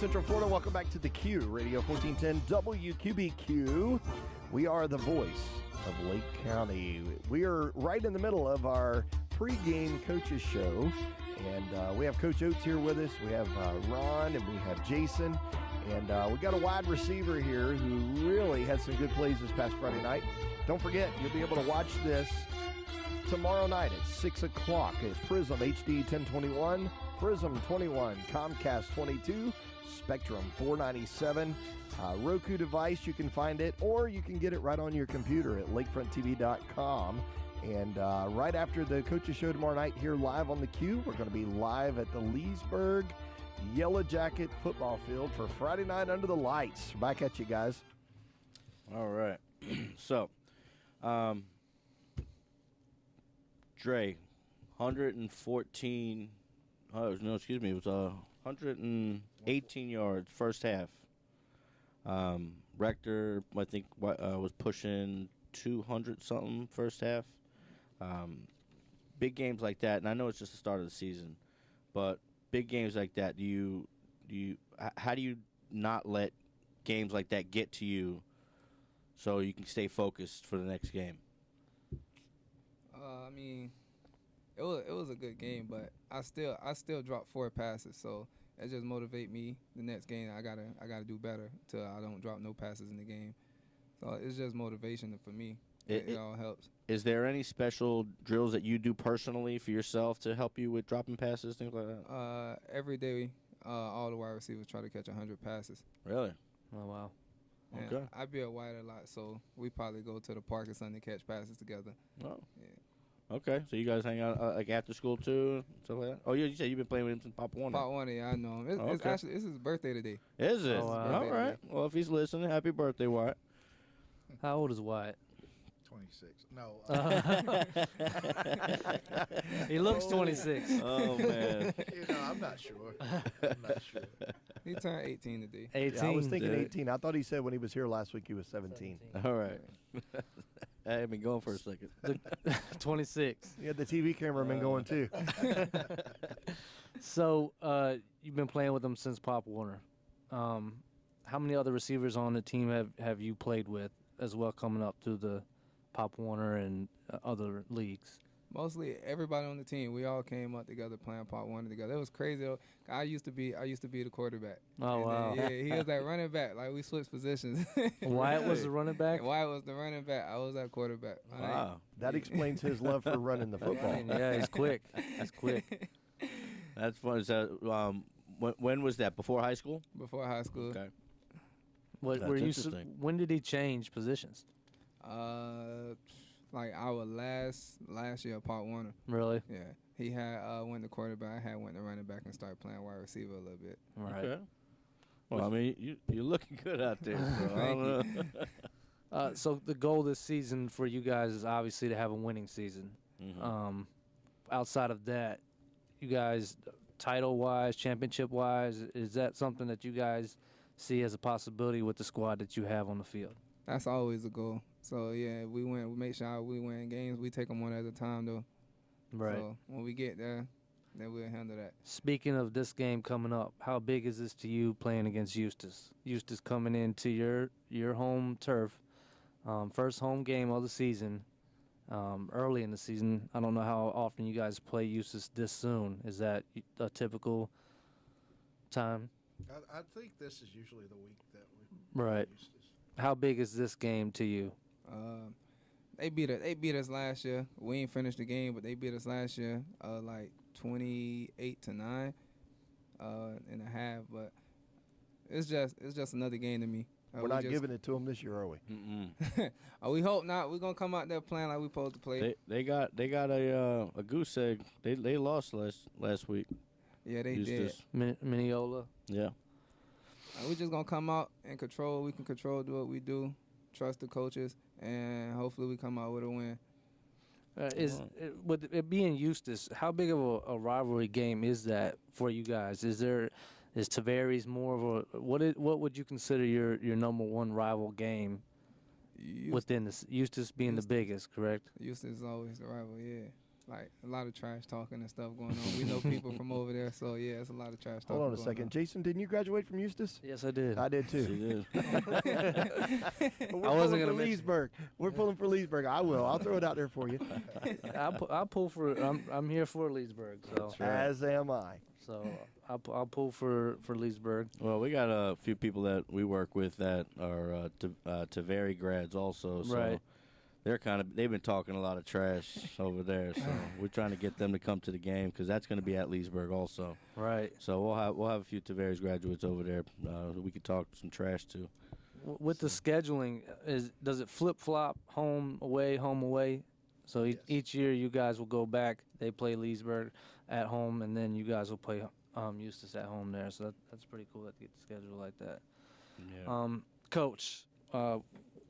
Central Florida. Welcome back to the Q, Radio 1410 WQBQ. We are the voice of Lake County. We are right in the middle of our pregame coaches show, and we have Coach Oates here with us. We have Ron, and we have Jason, and we got a wide receiver here who really had some good plays this past Friday night. Don't forget, you'll be able to watch this tomorrow night at 6 o'clock at Prism HD 1021, Prism 21, Comcast 22, Spectrum 497, Roku device, you can find it, or you can get it right on your computer at lakefronttv.com. And right after the coaches show tomorrow night here live on the Q, we're going to be live at the Leesburg Yellow Jacket football field for Friday night under the lights. Back at you guys. All right. So, Dre, 114, no, excuse me, it was 118 yards first half. Rector, I think, was pushing 200-something first half. Big games like that, and I know it's just the start of the season, but big games like that, how do you not let games like that get to you so you can stay focused for the next game? I mean, it was a good game, but I still dropped 4 passes, so that just motivate me. The next game, I gotta do better till I don't drop no passes in the game. So it's just motivation for me. It all helps. Is there any special drills that you do personally for yourself to help you with dropping passes, things like that? Every day, all the wide receivers try to catch 100 passes. Really? Oh, wow. And Okay. I be a wide a lot, so we probably go to the park or something to catch passes together. Oh. Yeah. Okay, so you guys hang out like after school too, stuff like that. Oh, you said you've been playing with him since Pop Warner. Pop Warner, yeah, I know him. It's Okay. actually, it's his birthday today. Is it? Oh, wow. All right. Well, if he's listening, happy birthday, Wyatt. How old is Wyatt? 26. No. He looks 26. Oh man. I'm not sure. He turned 18 today. 18. Yeah, I was thinking Dude. 18. I thought he said when he was here last week he was 17. All right. I had been going for a second. 26. He had the TV cameraman going too. So you've been playing with him since Pop Warner. How many other receivers on the team have you played with as well coming up through the Pop Warner and other leagues? Mostly everybody on the team. We all came up together playing Pop Warner together. It was crazy. I used to be the quarterback. Oh, And wow. then, yeah, he was that running back. Like we switched positions. Wyatt was the running back? Wyatt was the running back. I was that quarterback. Wow. That explains his love for running the football. Yeah, he's quick. He's quick. That's fun. So, when was that? Before high school? Before high school. Okay. What That's were you? interesting. When did he change positions? Like our last year of Pop Warner. Really? Yeah. He had went to quarterback. I had went to running back and started playing wide receiver a little bit. Right. Okay. Well, I mean, you're looking good out there. So I don't know. So the goal this season for you guys is obviously to have a winning season. Mhm. Outside of that, you guys, title-wise, championship-wise, is that something that you guys see as a possibility with the squad that you have on the field? That's always a goal. So yeah, we make sure we win games. We take them one at a time though. Right. So when we get there, then we'll handle that. Speaking of this game coming up, how big is this to you playing against Eustis? Eustis coming into your home turf, first home game of the season, early in the season. I don't know how often you guys play Eustis this soon. Is that a typical time? I think this is usually the week that we Right. used this. How big is this game to you? They beat us last year. We ain't finished the game, but they beat us last year, like 28-9, and a half. But it's just another game to me. We're not giving it to them this year, are we? Mm-mm. We hope not. We're gonna come out there playing like we supposed to play. They got a goose egg. They lost last week. Yeah, they Eustis. did. Mineola? Yeah. We're just gonna come out and control. We can control, do what we do, trust the coaches, and hopefully we come out with a win. With it being Eustis, how big of a rivalry game is that for you guys? Is Tavares more of a what would you consider your number one rival game within this? Eustis being the biggest, correct? Eustis is always the rival, yeah. like a lot of trash talking and stuff going on. We know people from over there, so yeah, it's a lot of trash talking. Hold on a second. Jason, didn't you graduate from Eustis? Yes, I did. I did She too. did. We're I wasn't pulling for gonna mention- Leesburg. We're pulling for Leesburg. I will. I'll throw it out there for you. I'll pull for. I'm here for Leesburg, so right. As am I. I'll pull for Leesburg. Well, we got a few people that we work with that are Taveri grads also. So Right. they've been talking a lot of trash over there. So we're trying to get them to come to the game because that's going to be at Leesburg also. Right. So we'll have a few Taveri's graduates over there. We could talk some trash too. With the scheduling, does it flip flop home away? So Yes. each year you guys will go back. They play Leesburg at home, and then you guys will play Eustis at home there. So that's pretty cool that you get the schedule like that. Yeah. Coach,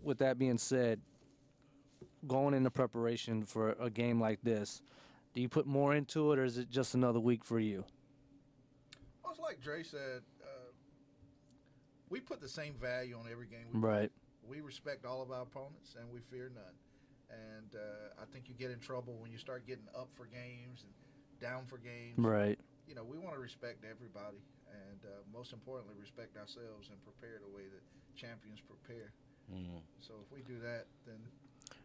with that being said, going into preparation for a game like this, do you put more into it, or is it just another week for you? Well, it's like Dre said, we put the same value on every game we play. Right. We respect all of our opponents, and we fear none. And I think you get in trouble when you start getting up for games and down for games. Right. You know, we want to respect everybody, and most importantly, respect ourselves and prepare the way that champions prepare. Mm. So if we do that, then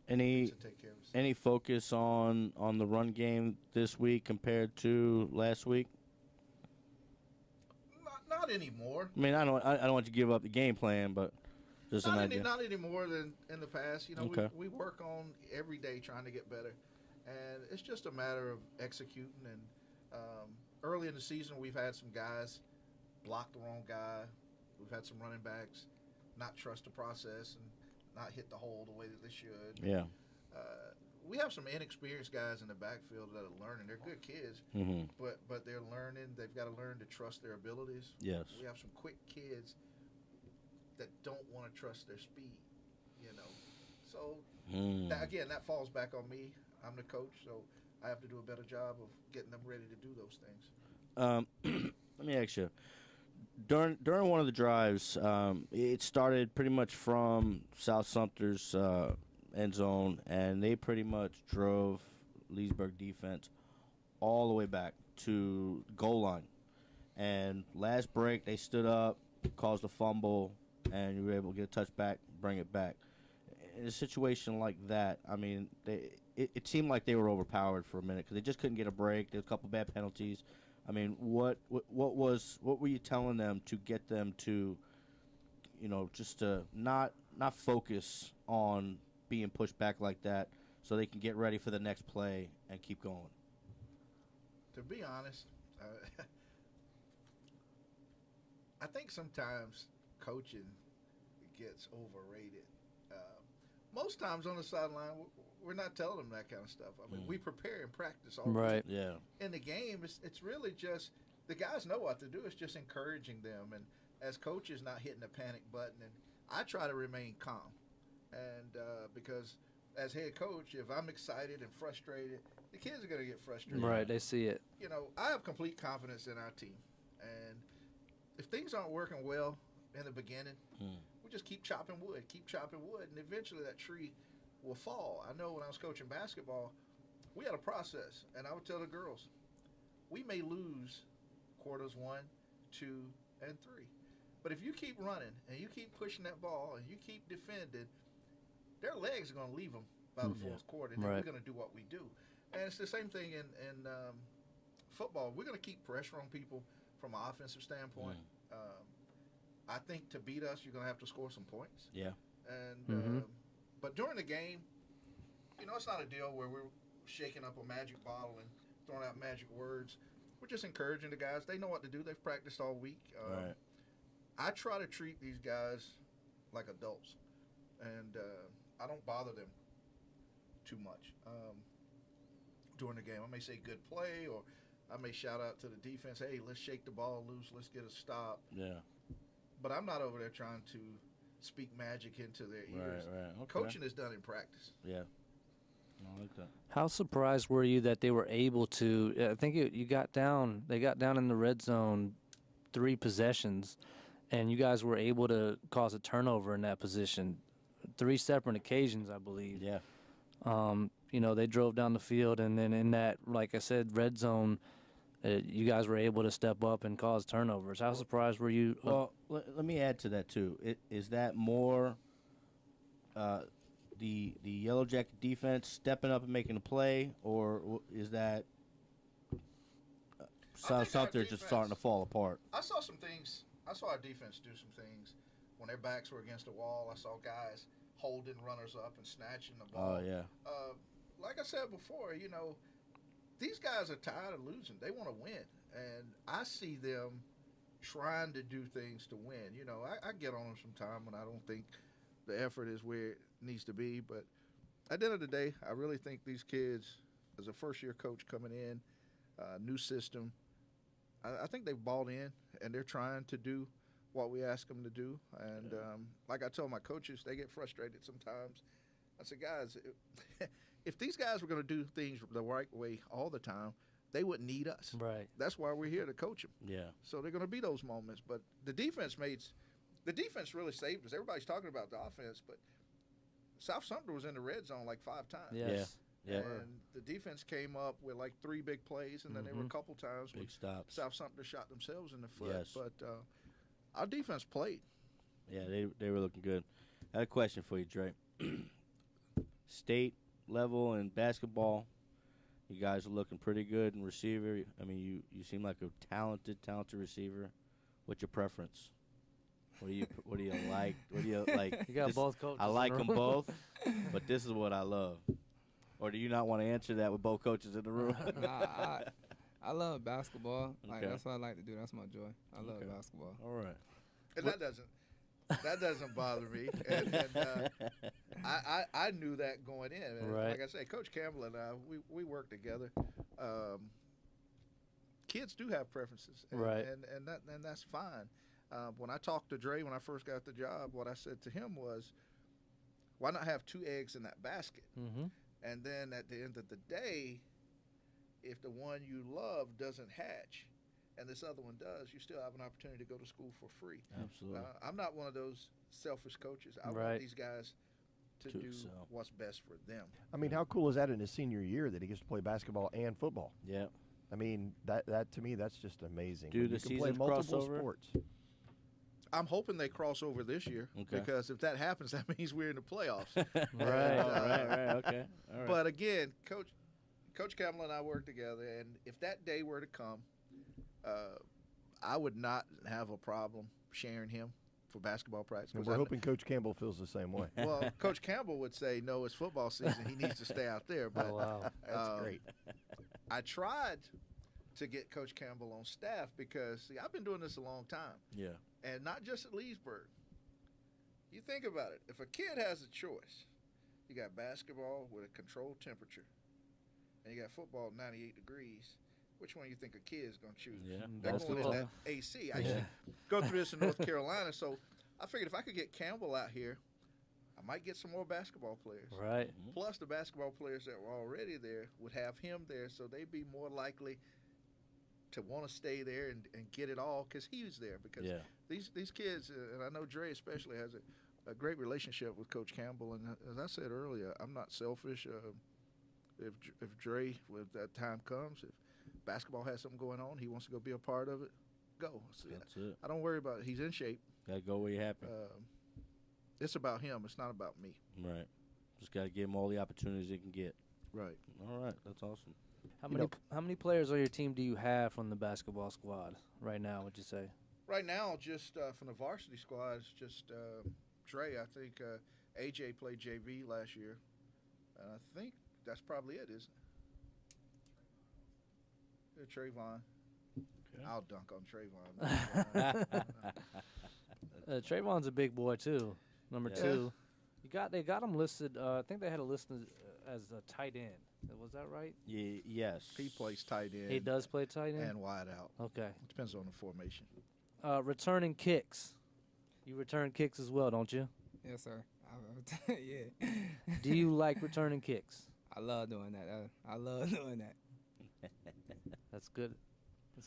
Any to take care of us. any focus on the run game this week compared to last week? Not anymore. I mean, I don't want you to give up the game plan, but just an idea. Not any more than in the past. You know, Okay. we work on every day trying to get better, and it's just a matter of executing. And early in the season, we've had some guys block the wrong guy. We've had some running backs not trust the process and not hit the hole the way that they should. Yeah. We have some inexperienced guys in the backfield that are learning. They're good kids, Mm-hmm. but they're learning. They've got to learn to trust their abilities. Yes. We have some quick kids that don't want to trust their speed, you know. So, Mm. that falls back on me. I'm the coach, so I have to do a better job of getting them ready to do those things. Let me ask you. During one of the drives, it started pretty much from South Sumter's end zone, and they pretty much drove Leesburg defense all the way back to goal line. And last break, they stood up, caused a fumble, and you were able to get a touchback, bring it back. In a situation like that, I mean, it seemed like they were overpowered for a minute because they just couldn't get a break. There were a couple bad penalties. I mean, what were you telling them to get them to, just to not focus on being pushed back like that, so they can get ready for the next play and keep going? To be honest, I think sometimes coaching gets overrated. Most times on the sideline, we're not telling them that kind of stuff. I mean, we prepare and practice all Right. Yeah. in the game. It's really just the guys know what to do. It's just encouraging them, and as coaches, not hitting the panic button. And I try to remain calm, and because as head coach, if I'm excited and frustrated, the kids are going to get frustrated. Right. They see it. I have complete confidence in our team, and if things aren't working well in the beginning, we just keep chopping wood, and eventually that tree will fall. I know when I was coaching basketball, we had a process, and I would tell the girls, we may lose quarters 1, 2, and 3. But if you keep running and you keep pushing that ball and you keep defending, their legs are going to leave them by the fourth quarter, and then Right. we're going to do what we do. And it's the same thing in football. We're going to keep pressure on people from an offensive standpoint. I think to beat us, you're going to have to score some points. Yeah. And but during the game, it's not a deal where we're shaking up a magic bottle and throwing out magic words. We're just encouraging the guys. They know what to do. They've practiced all week. Right. I try to treat these guys like adults, and I don't bother them too much during the game. I may say good play, or I may shout out to the defense, hey, let's shake the ball loose, let's get a stop. Yeah. But I'm not over there trying to speak magic into their ears. Right. Okay. Coaching is done in practice. Yeah. I like that. How surprised were you that they were able to? I think you got down. They got down in the red zone 3 possessions, and you guys were able to cause a turnover in that position, 3 separate occasions, I believe. Yeah. they drove down the field, and then in that, like I said, red zone, you guys were able to step up and cause turnovers. How surprised were you? Well, let me add to that too. Is that more the Yellow Jacket defense stepping up and making a play, or is that something just starting to fall apart? I saw some things. I saw our defense do some things when their backs were against the wall. I saw guys holding runners up and snatching the ball. Oh, yeah. Like I said before, these guys are tired of losing. They want to win. And I see them trying to do things to win. I get on them sometime when I don't think the effort is where it needs to be. But at the end of the day, I really think these kids, as a first-year coach coming in, new system, I think they've bought in, and they're trying to do what we ask them to do. And like I told my coaches, they get frustrated sometimes. I said, guys, if these guys were going to do things the right way all the time, they wouldn't need us. Right. That's why we're here to coach them. Yeah. So they're going to be those moments. But the defense really saved us. Everybody's talking about the offense, but South Sumter was in the red zone like 5 times. Yes. Yeah. And the defense came up with like 3 big plays, and then there were a couple times when Big stops. South Sumter shot themselves in the foot. Yes. But our defense played. Yeah, they were looking good. I had a question for you, Dre. State level in basketball, you guys are looking pretty good in receiver. I mean, you seem like a talented receiver. What's your preference? What do you like? What do you like? You got both coaches. I like in the them room. both, but this is what I love. Or do you not want to answer that with both coaches in the room? I love basketball. Like Okay. that's what I like to do. That's my joy. I love Okay. basketball. All right. And that doesn't bother me. And I knew that going in. And Right. Like I say, Coach Campbell and I, we work together. Kids do have preferences, and, Right. and that's fine. When I talked to Dre when I first got the job, what I said to him was, why not have 2 eggs in that basket? Mm-hmm. And then at the end of the day, if the one you love doesn't hatch and this other one does, you still have an opportunity to go to school for free. Absolutely. I'm not one of those selfish coaches. I Right. want these guys to do So. what's best for them. I mean, how cool is that in his senior year that he gets to play basketball and football? Yeah. I mean, that to me, that's just amazing. Do When the you can play seasons multiple crossover? sports. I'm hoping they cross over this year Okay. because if that happens, that means we're in the playoffs. Right. Right. Okay. All right. But again, Coach Campbell and I work together, and if that day were to come, I would not have a problem sharing him for basketball practice. And 'cause we're I- hoping Coach Campbell feels the same way. Well, Coach Campbell would say, no, it's football season. He needs to stay out there. But Oh, wow. That's great. I tried to get Coach Campbell on staff because, see, I've been doing this a long time, yeah. and not just at Leesburg. You think about it. If a kid has a choice, you got basketball with a controlled temperature, and you got football at 98 degrees. Which one you think a kid is going to choose? Yeah. They're going in Basketball. that AC. I used to go through this in North Carolina, so I figured if I could get Campbell out here, I might get some more basketball players. Right. Plus, the basketball players that were already there would have him there, so they'd be more likely to want to stay there and get it all because he was there. Because Yeah. these kids, and I know Dre especially, has a great relationship with Coach Campbell. And as I said earlier, I'm not selfish. If Dre, when that time comes, if basketball has something going on, he wants to go be a part of it, go. So, That's it. I don't worry about it. He's in shape. Gotta go where you're happy. It's about him. It's not about me. Right. Just gotta give him all the opportunities he can get. Right. All right. That's awesome. How many players on your team do you have from the basketball squad right now, would you say? Right now, just from the varsity squad, it's just Dre. I think AJ played JV last year. And I think that's probably it, isn't it? Yeah, Trayvon. Okay. I'll dunk on Trayvon. Trayvon's a big boy too. Number Yeah. 2. They got him listed. I think they had it listed as a tight end. Was that right? Yes. He plays tight end. He does play tight end. And wide out. Okay. It depends on the formation. Returning kicks. You return kicks as well, don't you? Yes, sir. Yeah. Do you like returning kicks? I love doing that. I love doing that. That's good.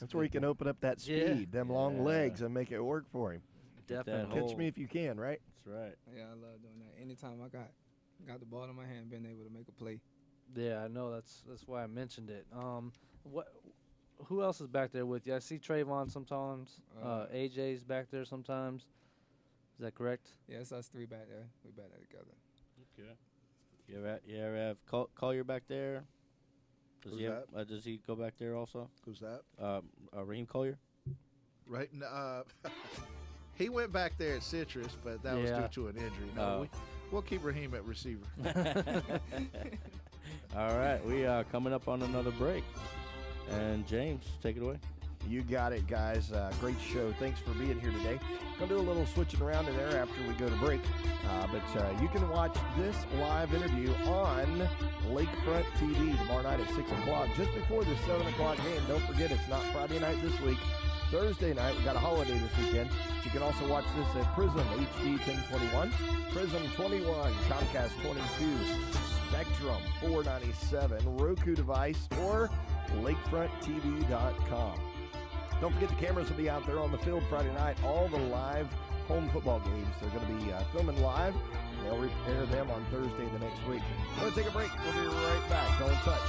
That's where he can open up that Yeah. speed, them long Yeah. legs, and make it work for him. Definitely. hole. Catch me if you can, right? That's right. Yeah, I love doing that. Anytime I got the ball in my hand, being able to make a play. Yeah, I know. That's why I mentioned it. Who else is back there with you? I see Trayvon sometimes. AJ's back there sometimes. Is that correct? Yeah, it's us 3 back there. We back there together. Okay. You ever have Collier back there? Who's that? Does he go back there also? Who's that? Raheem Collier? Right. He went back there at Citrus, but that was due to an injury. No, we'll keep Raheem at receiver. All right. We are coming up on another break. And James, take it away. You got it, guys. Great show. Thanks for being here today. Going to do a little switching around in there after we go to break. But you can watch this live interview on Lakefront TV tomorrow night at 6 o'clock, just before the 7 o'clock game. Don't forget, it's not Friday night this week. Thursday night, we got a holiday this weekend. But you can also watch this at Prism HD 1021, Prism 21, Comcast 22, Spectrum 497, Roku device, or lakefronttv.com. Don't forget the cameras will be out there on the field Friday night. All the live home football games. They're going to be filming live. They'll repair them on Thursday the next week. We're going to take a break. We'll be right back. Don't touch.